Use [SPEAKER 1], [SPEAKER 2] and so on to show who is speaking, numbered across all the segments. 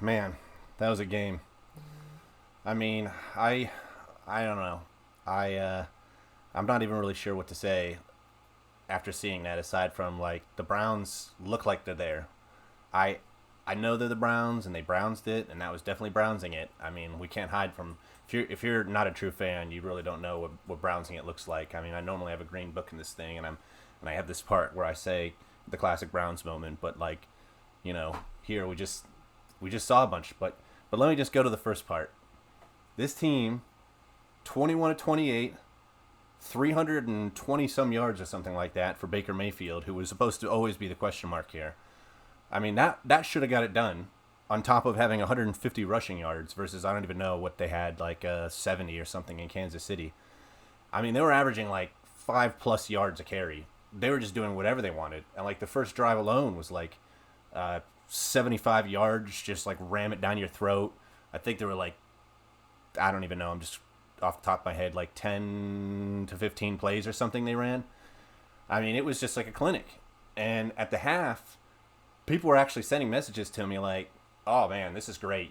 [SPEAKER 1] Man, that was a game. I mean, I don't know. I'm not even really sure what to say after seeing that. Aside from like the Browns look like they're there. I I know they're the Browns and they Brownsed it, and that was definitely Brownsing it. I mean, we can't hide from if you're not a true fan, you really don't know what Brownsing it looks like. I mean, I normally have a green book in this thing, and I have this part where I say the classic Browns moment, but like, here we just saw a bunch. But let me just go to the first part. This team, 21 to 28, 320 some yards or something like that for Baker Mayfield, who was supposed to always be the question mark here. I mean, that should have got it done on top of having 150 rushing yards versus I don't even know what they had, like 70 or something in Kansas City. I mean, they were averaging like 5+ yards a carry. They were just doing whatever they wanted. And like the first drive alone was like 75 yards, just like ram it down your throat. I think there were like, I don't even know, I'm just off the top of my head, like 10 to 15 plays or something they ran. I mean, it was just like a clinic. And at the half, people were actually sending messages to me like, "Oh man, this is great.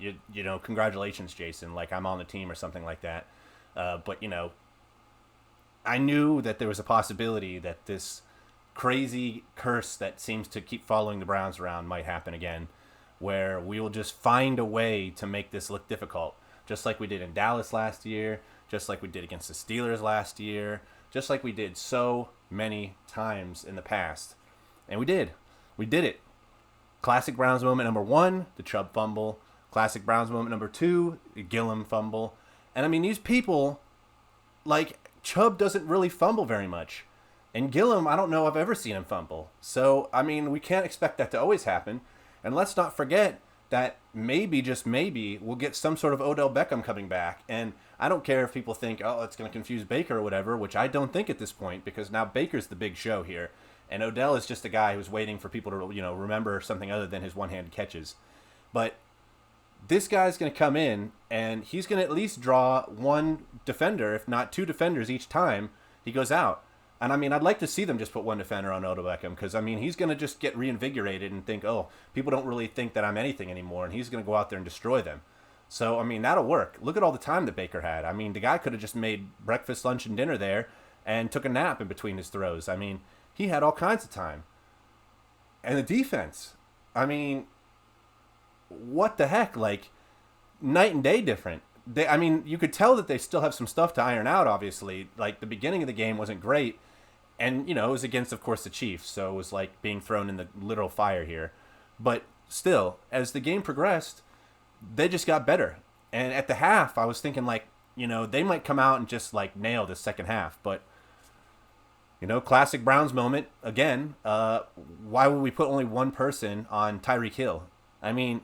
[SPEAKER 1] Congratulations, Jason. Like I'm on the team or something like that." But I knew that there was a possibility that this crazy curse that seems to keep following the Browns around might happen again, where we will just find a way to make this look difficult, just like we did in Dallas last year, just like we did against the Steelers last year, just like we did so many times in the past. And we did. We did it. Classic Browns moment number one, the Chubb fumble. Classic Browns moment number two, the Gillum fumble. And I mean, these people, like, Chubb doesn't really fumble very much. And Gillum, I don't know if I've ever seen him fumble. So, I mean, we can't expect that to always happen. And let's not forget that maybe, just maybe, we'll get some sort of Odell Beckham coming back. And I don't care if people think, oh, it's going to confuse Baker or whatever, which I don't think at this point, because now Baker's the big show here. And Odell is just a guy who's waiting for people to, remember something other than his one-handed catches. But this guy's going to come in, and he's going to at least draw one defender, if not two defenders each time he goes out. And I mean, I'd like to see them just put one defender on Odell Beckham, because I mean, he's going to just get reinvigorated and think, oh, people don't really think that I'm anything anymore, and he's going to go out there and destroy them. So I mean, that'll work. Look at all the time that Baker had. I mean, the guy could have just made breakfast, lunch, and dinner there, and took a nap in between his throws. I mean, he had all kinds of time. And the defense, I mean, what the heck? Like, night and day different. I mean, you could tell that they still have some stuff to iron out, obviously. Like, the beginning of the game wasn't great. And, it was against, of course, the Chiefs. So it was like being thrown in the literal fire here. But still, as the game progressed, they just got better. And at the half, I was thinking, like, they might come out and just, like, nail this second half. But classic Browns moment again. Why would we put only one person on Tyreek Hill? I mean,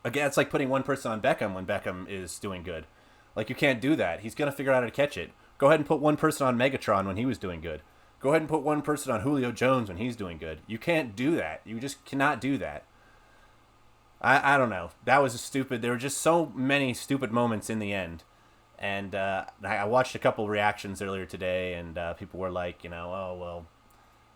[SPEAKER 1] again, it's like putting one person on Beckham when Beckham is doing good. Like, you can't do that. He's gonna figure out how to catch it. Go ahead and put one person on Megatron when he was doing good. Go ahead and put one person on Julio Jones when he's doing good. You can't do that. You just cannot do that. I don't know. That was stupid. There were just so many stupid moments in the end. And I watched a couple reactions earlier today, and people were like, oh, well,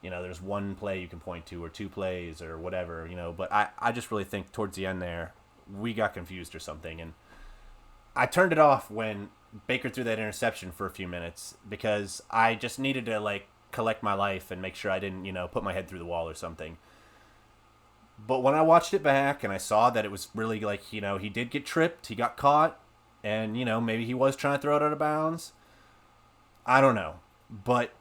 [SPEAKER 1] there's one play you can point to or two plays or whatever, But I just really think towards the end there, we got confused or something. And I turned it off when Baker threw that interception for a few minutes because I just needed to, like, collect my life and make sure I didn't, put my head through the wall or something. But when I watched it back and I saw that it was really like, he did get tripped, he got caught, and, maybe he was trying to throw it out of bounds. I don't know. But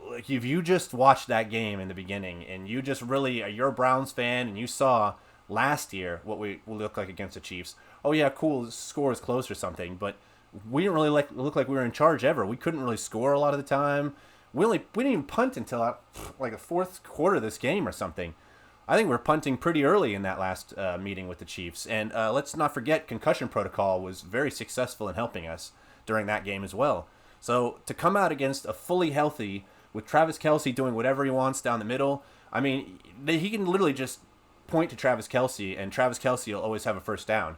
[SPEAKER 1] like, if you just watched that game in the beginning and you just really, you're a Browns fan and you saw last year what we look like against the Chiefs. Oh, yeah, cool, the score is close or something. But we didn't really look like we were in charge ever. We couldn't really score a lot of the time. We didn't even punt until like the fourth quarter of this game or something. I think we're punting pretty early in that last meeting with the Chiefs. And let's not forget, concussion protocol was very successful in helping us during that game as well. So to come out against a fully healthy, with Travis Kelce doing whatever he wants down the middle, I mean, he can literally just point to Travis Kelce, and Travis Kelce will always have a first down.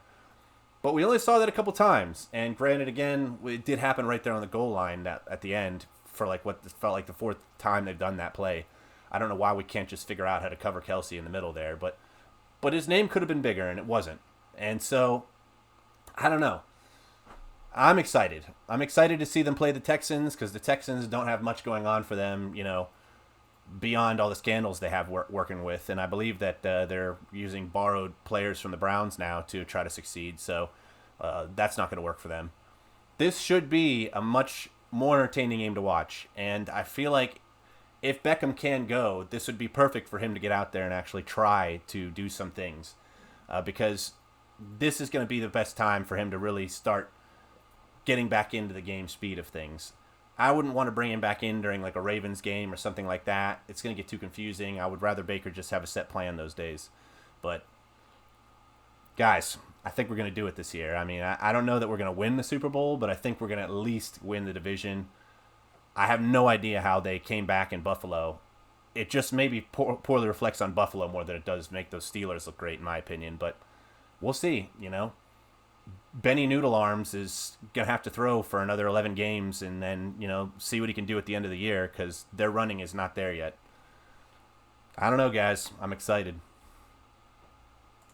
[SPEAKER 1] But we only saw that a couple times. And granted, again, it did happen right there on the goal line at the end for like what felt like the fourth time they've done that play. I don't know why we can't just figure out how to cover Kelce in the middle there, but but his name could have been bigger, and it wasn't. And so, I don't know. I'm excited. I'm excited to see them play the Texans because the Texans don't have much going on for them, beyond all the scandals they have working with. And I believe that they're using borrowed players from the Browns now to try to succeed. So that's not going to work for them. This should be a much more entertaining game to watch. And I feel like if Beckham can go, this would be perfect for him to get out there and actually try to do some things. Because this is going to be the best time for him to really start getting back into the game speed of things. I wouldn't want to bring him back in during like a Ravens game or something like that. It's going to get too confusing. I would rather Baker just have a set plan those days. But, guys, I think we're going to do it this year. I mean, I don't know that we're going to win the Super Bowl, but I think we're going to at least win the division. I have no idea how they came back in Buffalo. It just maybe poorly reflects on Buffalo more than it does make those Steelers look great, in my opinion. But we'll see, Benny Noodle Arms is going to have to throw for another 11 games and then, see what he can do at the end of the year because their running is not there yet. I don't know, guys. I'm excited.